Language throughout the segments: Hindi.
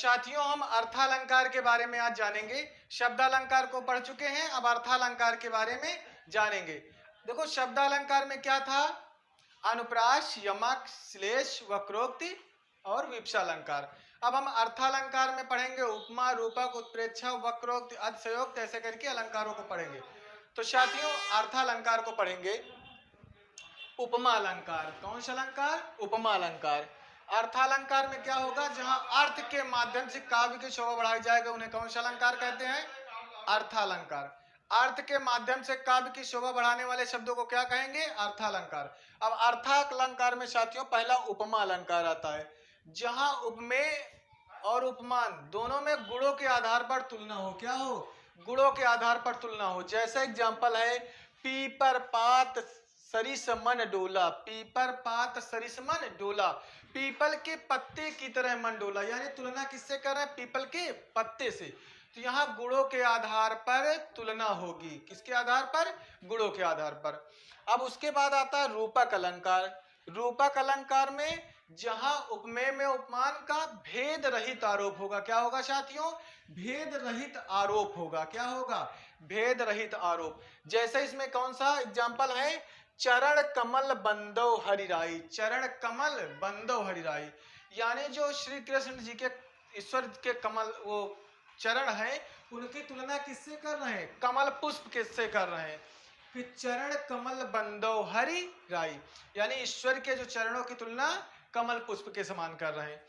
साथियों हम अर्थालंकार के बारे में आज जानेंगे। शब्दालंकार को पढ़ चुके हैं, अब अर्थालंकार के बारे में जानेंगे। देखो शब्दालंकार में क्या था, अनुप्रास, यमक, श्लेष, वक्रोक्ति और विप्सालंकार। अब हम अर्थालंकार में पढ़ेंगे उपमा, रूपक, उत्प्रेक्षा, वक्रोक्ति, अतिशयोक्त, ऐसे करके अलंकारों को पढ़ेंगे। तो साथियों अर्थालंकार को पढ़ेंगे। उपमा अलंकार, कौन सा अलंकार, उपमा अलंकार। अर्थालंकार में क्या होगा, जहां अर्थ के माध्यम से काव्य की शोभा बढ़ाई जाएगी उन्हें कौन सा अलंकार कहते हैं, अर्थालंकार। अर्थ के माध्यम से काव्य की शोभा बढ़ाने वाले शब्दों को क्या कहेंगे, अर्थालंकार। अब अर्थालंकार में साथियों पहला उपमा अलंकार आता है, जहां उपमेय और उपमान दोनों में गुणों के आधार पर तुलना हो, क्या हो, गुणों के आधार पर तुलना हो। जैसे एग्जाम्पल है पीपर पात सरिस मन डोला, पीपर पात सरिस मन डोला, पीपल के पत्ते की तरह मन डोला, यानी तुलना किससे कर रहे हैं, पीपल के पत्ते से। तो यहाँ गुणों के आधार पर तुलना होगी, किसके आधार पर, गुणों के आधार पर। अब उसके बाद आता है रूपक अलंकार। रूपक अलंकार में जहां उपमेय में उपमान का भेद रहित आरोप होगा, क्या होगा साथियों, भेद रहित आरोप होगा, क्या होगा, भेद रहित आरोप। जैसे इसमें कौन सा एग्जाम्पल है, चरण कमल बंदो हरिराई, चरण कमल बंदो हरिराई, यानी जो श्री कृष्ण जी के, ईश्वर के कमल वो चरण है, उनकी तुलना किससे कर रहे हैं, कमल पुष्प किससे कर रहे हैं, कि चरण कमल बंदो हरि राई, यानी ईश्वर के जो चरणों की तुलना कमल पुष्प के समान कर रहे हैं।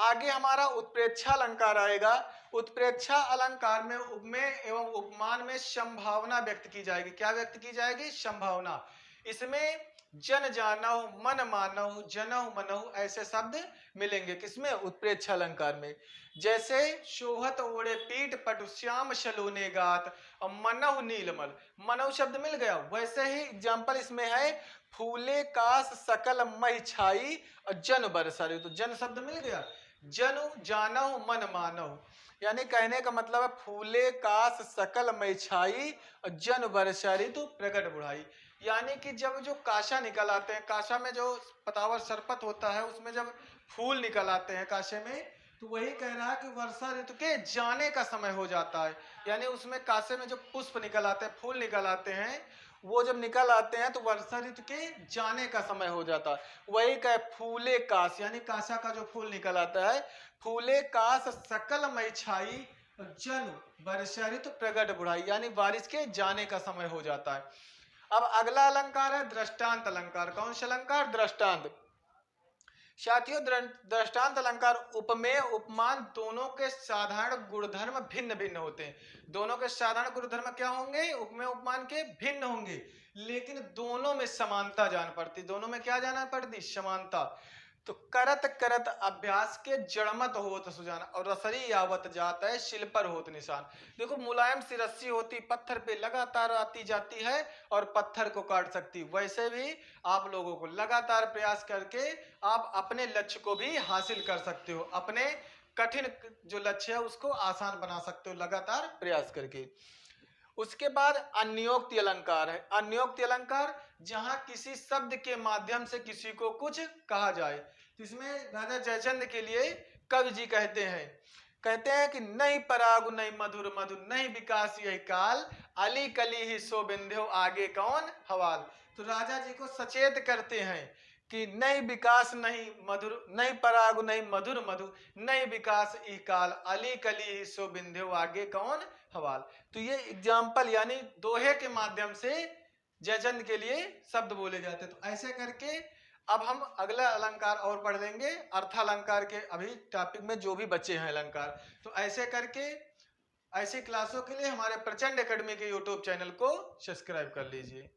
आगे हमारा उत्प्रेक्षा अलंकार आएगा। उत्प्रेक्षा अलंकार में उपमेय एवं उपमान में संभावना व्यक्त की जाएगी, क्या व्यक्त की जाएगी, संभावना। इसमें जन जानहु, मन मानहु, जनहु मनहु, ऐसे शब्द मिलेंगे किसमें, उत्प्रेक्षा अलंकार में। जैसे शोभत ओढ़े पीठ पटु श्याम सलोने गात और मनहु नीलमल, मनहु शब्द मिल गया। वैसे ही एग्जाम्पल इसमें है फूले कास सकल मही छाई और जन बरसारी, तो जन शब्द मिल गया, जनु जानहु मन मानहु, यानी कहने का मतलब है फूले कास सकल मई छाई और जन बरसारी तो प्रगट बुढ़ाई, यानी कि जब जो काशा निकल आते हैं, काशा में जो पतावर सरपत होता है उसमें जब फूल निकल आते हैं काशे में, तो वही कह रहा है कि वर्षा ऋतु के जाने का समय हो जाता है, यानी उसमें काशे में जो पुष्प निकल आते हैं, फूल निकल आते हैं, वो जब निकल आते हैं तो वर्षा ऋतु के जाने का समय हो जाता है। वही कहे फूले काश, यानी काशा का जो फूल निकल आता है, फूले काश सकल मई छाई जन वर्षा ऋतु प्रगट बुढ़ाई, यानी बारिश के जाने का समय हो जाता है। अब अगला अलंकार है दृष्टांत अलंकार, कौन सा अलंकार, दृष्टांत। साथियों दृष्टांत अलंकार उपमेय उपमान दोनों के साधारण गुणधर्म भिन्न भिन्न होते हैं। दोनों के साधारण गुणधर्म क्या होंगे, उपमेय उपमान के भिन्न होंगे, लेकिन दोनों में समानता जान पड़ती, दोनों में क्या जाना पड़ती, समानता। तो करत करत अभ्यास के जड़मत होत सुजान और रसरी यावत जात है शिल पर होत निशान। देखो मुलायम सी रस्सी होती, पत्थर पे लगातार आती जाती है और पत्थर को काट सकती, वैसे भी आप लोगों को लगातार प्रयास करके आप अपने लक्ष्य को भी हासिल कर सकते हो, अपने कठिन जो लक्ष्य है उसको आसान बना सकते हो लगातार प्रयास करके। उसके बाद अन्योक्ति अलंकार है। अन्योक्ति अलंकार जहां किसी शब्द के माध्यम से किसी को कुछ कहा जाए। तो इसमें राजा जयचंद के लिए कवि जी कहते हैं कि नहीं पराग नहीं मधुर मधुर नहीं विकास यही काल अली कली ही सो बिंध्यो आगे कौन हवाल। तो राजा जी को सचेत करते हैं कि नहीं विकास नहीं मधुर, नहीं पराग नहीं मधुर मधुर, नहीं विकास ई काल अली कली ही सो बिंध्यो आगे कौन हवाल। तो ये एग्जाम्पल यानी दोहे के माध्यम से जयचंद के लिए शब्द बोले जाते। तो ऐसे करके अब हम अगला अलंकार और पढ़ लेंगे, अर्थालंकार के अभी टॉपिक में जो भी बचे हैं अलंकार। तो ऐसे करके ऐसी क्लासों के लिए हमारे प्रचंड एकेडमी के यूट्यूब चैनल को सब्सक्राइब कर लीजिए।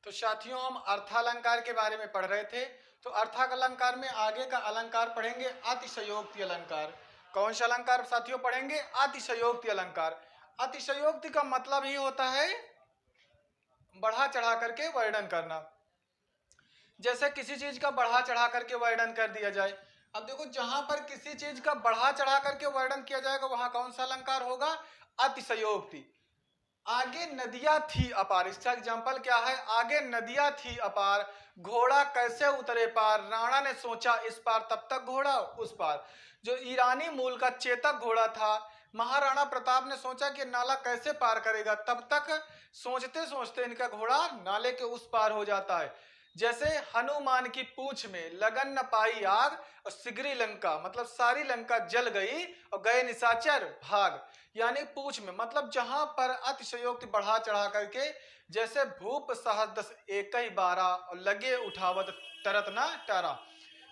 तो साथियों हम अर्थालंकार के बारे में पढ़ रहे थे। तो अर्थालंकार में आगे का अलंकार पढ़ेंगे अतिशयोक्ति अलंकार। कौन सा अलंकार साथियों पढ़ेंगे, अतिशयोक्ति अलंकार। अतिशयोक्ति का मतलब ही होता है बढ़ा चढ़ा करके वर्णन करना। जैसे किसी चीज का बढ़ा चढ़ा करके वर्णन कर दिया जाए। अब देखो जहां पर किसी चीज का बढ़ा चढ़ा करके वर्णन किया जाएगा वहां कौन सा अलंकार होगा? अतिशयोक्ति। आगे नदियां थी अपार, इसका एग्जाम्पल क्या है? आगे नदियां थी अपार, घोड़ा कैसे उतरे पार, राणा ने सोचा इस पार तब तक घोड़ा उस पार। जो ईरानी मूल का चेतक घोड़ा था, महाराणा प्रताप ने सोचा कि नाला कैसे पार करेगा, तब तक सोचते सोचते इनका घोड़ा नाले के उस पार हो जाता है। जैसे हनुमान की पूंछ में लगन न पाई आग और सिगरी लंका, मतलब सारी लंका जल गई और गए निशाचर भाग। यानी पूछ में मतलब जहां पर अतिशयोक्ति बढ़ा चढ़ा करके, जैसे भूप सहस्र एक ही बारा और लगे उठावत तरत ना टारा।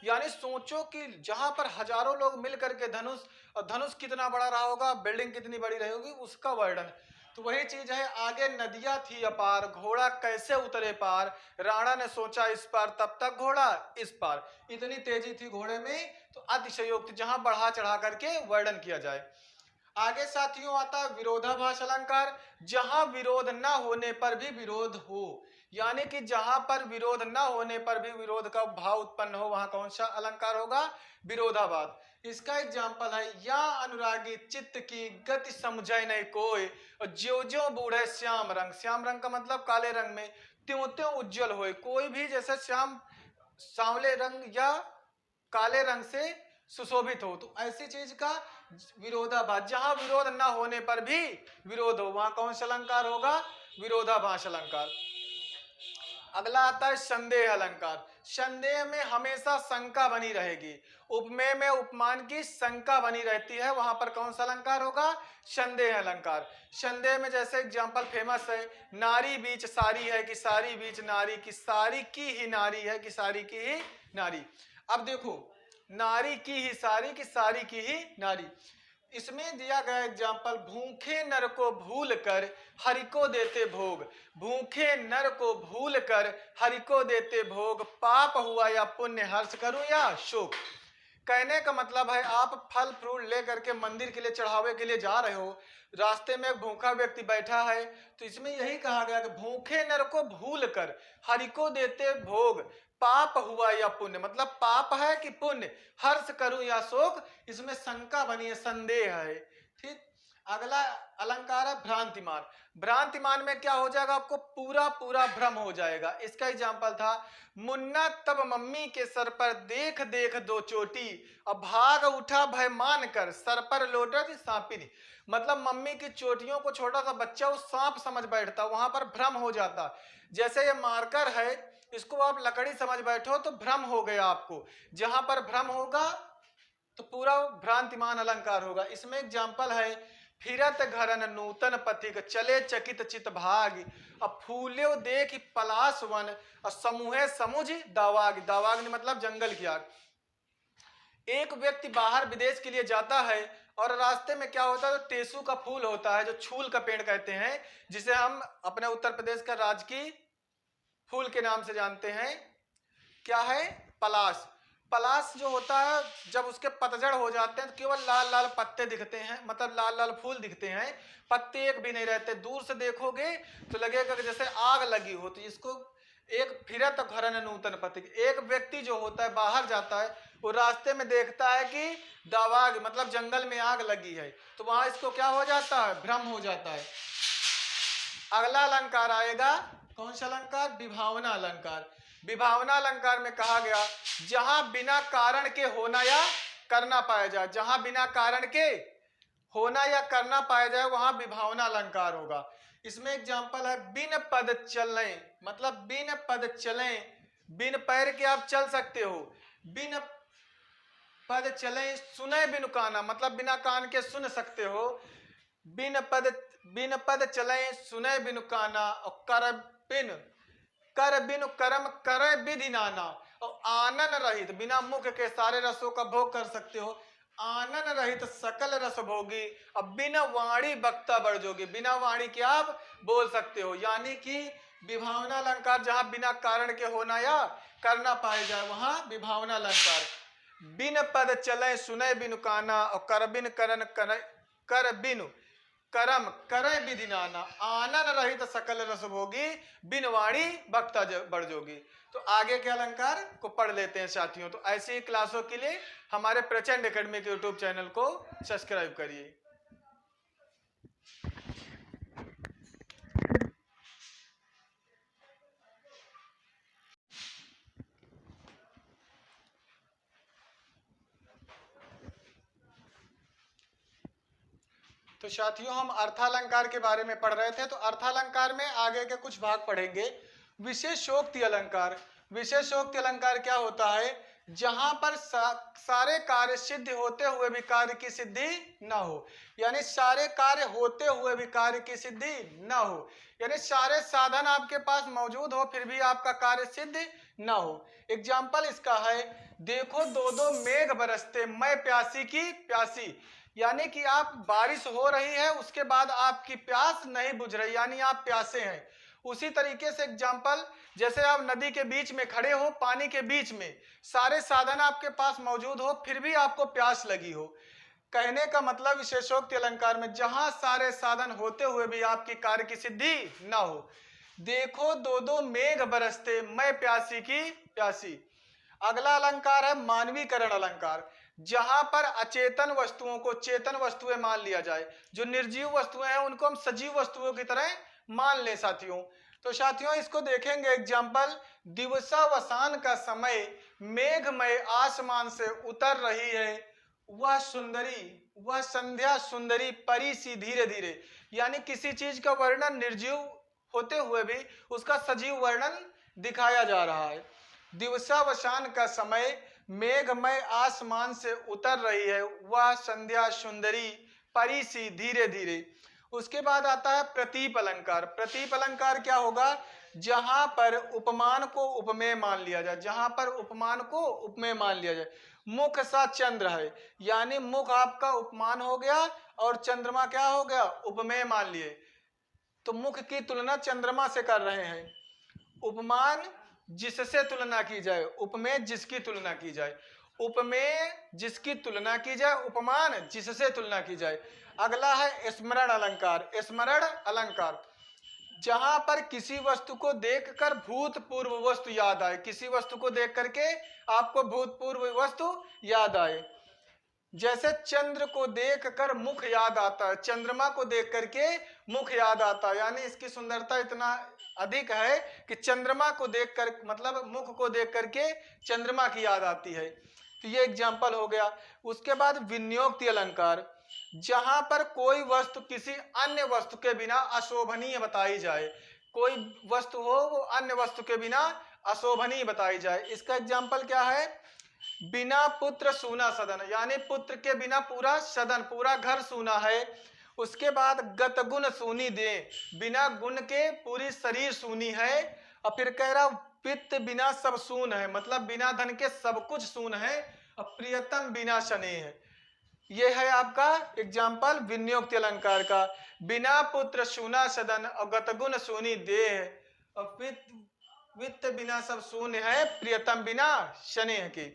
यानी सोचो कि जहां पर हजारों लोग मिल करके धनुष, और धनुष कितना बड़ा रहा होगा, बिल्डिंग कितनी बड़ी रही होगी, उसका वर्णन। तो वही चीज है, आगे नदियां थी अपार, घोड़ा कैसे उतरे पार, राणा ने सोचा इस पार तब तक घोड़ा इस पार। इतनी तेजी थी घोड़े में, तो अतिशयोक्ति जहां बढ़ा चढ़ा करके वर्णन किया जाए। आगे साथियों आता है विरोधाभास अलंकार, जहां विरोध न होने पर भी विरोध हो। यानी कि जहां पर विरोध न होने पर भी विरोध का भाव उत्पन्न हो, वहां कौन सा अलंकार होगा? विरोधाभास। इसका एग्जाम्पल है, या अनुरागी चित्त की गति समझे नहीं कोई, और ज्यो ज्यो बूढ़े श्याम रंग, श्याम रंग का मतलब काले रंग में, त्यों त्यों उज्जवल होए। कोई भी जैसे श्याम सांवले रंग या काले रंग से सुशोभित हो, तो ऐसी चीज का विरोधाभास। जहां विरोध न होने पर भी विरोध हो, वहां कौन सा अलंकार होगा? विरोधाभास अलंकार। अगला आता है संदेह अलंकार। संदेह में हमेशा शंका बनी रहेगी, उपमेय में उपमान की शंका बनी रहती है, वहां पर कौन सा अलंकार होगा? संदेह अलंकार। संदेह में जैसे एग्जांपल फेमस है, नारी बीच सारी है कि सारी बीच नारी, की सारी की ही नारी है कि सारी की ही नारी। अब देखो, नारी की ही सारी की सारी की ही नारी। इसमें दिया गया एग्जाम्पल, भूखे नर को भूल कर हरि को देते भोग, भूखे नर को भूल कर हरि को देते भोग, पाप हुआ या पुण्य हर्ष करूं या शोक। कहने का मतलब है, आप फल फ्रूट लेकर के मंदिर के लिए चढ़ावे के लिए जा रहे हो, रास्ते में एक भूखा व्यक्ति बैठा है, तो इसमें यही कहा गया कि भूखे नर को भूल कर हरि को देते भोग, पाप हुआ या पुण्य, मतलब पाप है कि पुण्य, हर्ष करूं या शोक, इसमें शंका बनी है, संदेह है। ठीक। अगला अलंकार है भ्रांतिमान। भ्रांतिमान में क्या हो जाएगा? आपको पूरा पूरा भ्रम हो जाएगा। इसका एग्जाम्पल था, मुन्ना तब मम्मी के सर पर देख देख दो चोटी, अब भाग उठा भय मान कर सर पर लोटत सांपिनी। मतलब मम्मी की चोटियों को छोटा सा बच्चा उस सांप समझ बैठता, वहां पर भ्रम हो जाता। जैसे ये मार्कर है, इसको आप लकड़ी समझ बैठो तो भ्रम हो गया आपको। जहां पर भ्रम होगा तो पूरा भ्रांतिमान अलंकार होगा। इसमें एग्जाम्पल है, फिरत घरन नूतन पथिक चले चकित चित भाग, अब फूल्यो देख पलाश वन और समूहे समुझ दावाग, दावाग मतलब जंगल की आग। एक व्यक्ति बाहर विदेश के लिए जाता है और रास्ते में क्या होता है, तो टेसू का फूल होता है, जो छूल का पेड़ कहते हैं, जिसे हम अपने उत्तर प्रदेश का राजकीय फूल के नाम से जानते हैं। क्या है? पलाश। पलाश जो होता है, जब उसके पतझड़ हो जाते हैं तो केवल लाल लाल पत्ते दिखते हैं, मतलब लाल लाल फूल दिखते हैं, पत्ते एक भी नहीं रहते। दूर से देखोगे तो लगेगा कि जैसे आग लगी हो। तो इसको एक फिरत घरन नूतन पथिक, एक व्यक्ति जो होता है बाहर जाता है, वो रास्ते में देखता है कि दावाग मतलब जंगल में आग लगी है, तो वहां इसको क्या हो जाता है? भ्रम हो जाता है। अगला अलंकार आएगा, कौन सा अलंकार? विभावना अलंकार। विभावना अलंकार में कहा गया, जहां बिना कारण के होना या करना पाया जाए, जहां बिना कारण के होना या करना पाया जाए वहां विभावना अलंकार होगा। इसमें एग्जांपल है, बिन पद चलने, मतलब बिन पद चले, बिन पैर के आप चल सकते हो, बिन पद चले सुने बिनु काना, मतलब बिना कान के सुन सकते हो, बिन पद चले सुने बिनु काना, और कर बिनु कर्म करे विधि नाना, और आनन रहित, बिना मुख के सारे रसों का भोग कर सकते हो, आनन रहित सकल रस भोगी, अब बिना वाणी बक्ता बढ़ जोगी, बिना वाणी के आप बोल सकते हो। यानी कि विभावना अलंकार जहां बिना कारण के होना या करना पाए जाए वहां विभावना अलंकार। बिन पद चले सुने बिनु काना, और कर बिन करन कर बिनु करम करे विधि नाना, आनन रहित सकल रस भोगी, बिन वाणी बक्ता बढ़ जोगी। तो आगे के अलंकार को पढ़ लेते हैं साथियों। तो ऐसी क्लासों के लिए हमारे प्रचंड एकेडमी के यूट्यूब चैनल को सब्सक्राइब करिए। तो साथियों हम अर्थालंकार के बारे में पढ़ रहे थे। तो अर्थालंकार में आगे के कुछ भाग पढ़ेंगे। विशेषोक्ति अलंकार। विशेषोक्ति अलंकार क्या होता है? जहां पर सारे कार्य सिद्ध होते हुए भी कार्य की सिद्धि न हो, यानी सारे कार्य होते हुए भी कार्य की सिद्धि न हो, यानी सारे साधन आपके पास मौजूद हो फिर भी आपका कार्य सिद्ध न हो। एग्जाम्पल इसका है, देखो दो दो मेघ बरसते, मैं प्यासी की प्यासी, यानी कि आप बारिश हो रही है उसके बाद आपकी प्यास नहीं बुझ रही, यानी आप प्यासे हैं। उसी तरीके से एग्जाम्पल, जैसे आप नदी के बीच में खड़े हो, पानी के बीच में, सारे साधन आपके पास मौजूद हो फिर भी आपको प्यास लगी हो। कहने का मतलब विशेषोक्ति अलंकार में जहां सारे साधन होते हुए भी आपकी कार्य की सिद्धि ना हो। देखो दो दो मेघ बरसते, मैं प्यासी की प्यासी। अगला अलंकार है मानवीकरण अलंकार। जहां पर अचेतन वस्तुओं को चेतन वस्तुएं मान लिया जाए, जो निर्जीव वस्तुएं हैं उनको हम सजीव वस्तुओं की तरह मान ले साथियों। तो साथियों इसको देखेंगे एग्जाम्पल, दिवसावसान का समय, मेघमय आसमान से उतर रही है, वह सुंदरी, वह संध्या सुंदरी परी सी धीरे धीरे, यानी किसी चीज का वर्णन निर्जीव होते हुए भी उसका सजीव वर्णन दिखाया जा रहा है। दिवसावसान का समय, मेघमय आसमान से उतर रही है, वह संध्या सुंदरी परी सी धीरे धीरे। उसके बाद आता है प्रतीप अलंकार। प्रतीप अलंकार क्या होगा? जहां पर उपमान को उपमेय मान लिया जाए, जहां पर उपमान को उपमेय मान लिया जाए। मुख सा चंद्र है, यानी मुख आपका उपमान हो गया और चंद्रमा क्या हो गया? उपमेय मान लिए। तो मुख की तुलना चंद्रमा से कर रहे हैं। उपमान जिससे तुलना की जाए, उपमेय जिसकी तुलना की जाए। उपमेय जिसकी तुलना की जाए, उपमान जिससे तुलना की जाए। अगला है स्मरण अलंकार। स्मरण अलंकार, जहां पर किसी वस्तु को देखकर भूतपूर्व वस्तु याद आए, किसी वस्तु को देख करके आपको भूतपूर्व वस्तु याद आए। जैसे चंद्र को देखकर मुख याद आता है, चंद्रमा को देख करके मुख याद आता है, यानी इसकी सुंदरता इतना अधिक है कि चंद्रमा को देखकर, मतलब मुख को देख करके चंद्रमा की याद आती है। तो ये एग्जाम्पल हो गया। उसके बाद विनियोक्ति अलंकार, जहां पर कोई वस्तु किसी अन्य वस्तु के बिना अशोभनीय बताई जाए, कोई वस्तु हो वो अन्य वस्तु के बिना अशोभनीय बताई जाए। इसका एग्जाम्पल क्या है? बिना पुत्र सूना सदन, यानी पुत्र के बिना पूरा सदन, पूरा घर सूना है। उसके बाद गत गुण सूनी दे, बिना गुण के पूरी शरीर सूनी है। और फिर कह रहा वित्त बिना सब सून है, मतलब बिना धन के सब कुछ सून है। और प्रियतम बिना शनि है। ये है आपका एग्जाम्पल विनियोक्ति अलंकार का। बिना पुत्र सूना सदन और गतगुण सूनी देह, और वित्त बिना सब शून्य है, प्रियतम बिना शनि की।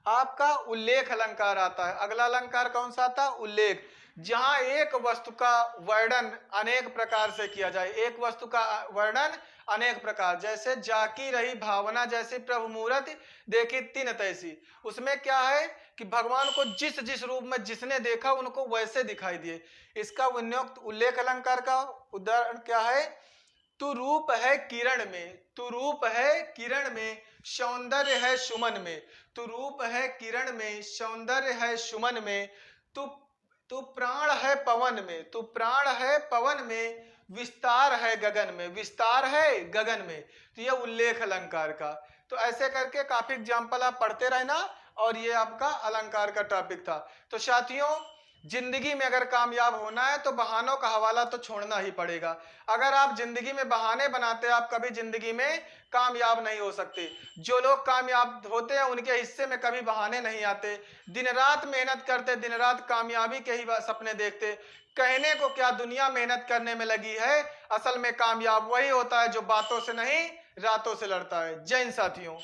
आपका उल्लेख अलंकार आता है। अगला अलंकार कौन सा आता? उल्लेख, जहां एक वस्तु का वर्णन अनेक प्रकार से किया जाए, एक वस्तु का वर्णन अनेक प्रकार, जैसे जाकी रही भावना जैसी प्रभु मूर्ति देखी तीन तैसी। उसमें क्या है कि भगवान को जिस जिस रूप में जिसने देखा उनको वैसे दिखाई दिए। इसका विनियोक्त उल्लेख अलंकार का उदाहरण क्या है? तू रूप है किरण में, तू रूप है किरण में, सौंदर्य है सुमन में। तू रूप है किरण में, सौंदर्य है सुमन में। तू तू प्राण है पवन में, तू प्राण है पवन में, विस्तार है गगन में, विस्तार है गगन में। तो ये उल्लेख अलंकार का। तो ऐसे करके काफी एग्जाम्पल आप पढ़ते रहना, और ये आपका अलंकार का टॉपिक था। तो साथियों जिंदगी में अगर कामयाब होना है तो बहानों का हवाला तो छोड़ना ही पड़ेगा। अगर आप जिंदगी में बहाने बनाते आप कभी जिंदगी में कामयाब नहीं हो सकते। जो लोग कामयाब होते हैं उनके हिस्से में कभी बहाने नहीं आते। दिन रात मेहनत करते, दिन रात कामयाबी के ही सपने देखते। कहने को क्या दुनिया मेहनत करने में लगी है, असल में कामयाब वही होता है जो बातों से नहीं रातों से लड़ता है। जय हिंद साथियों।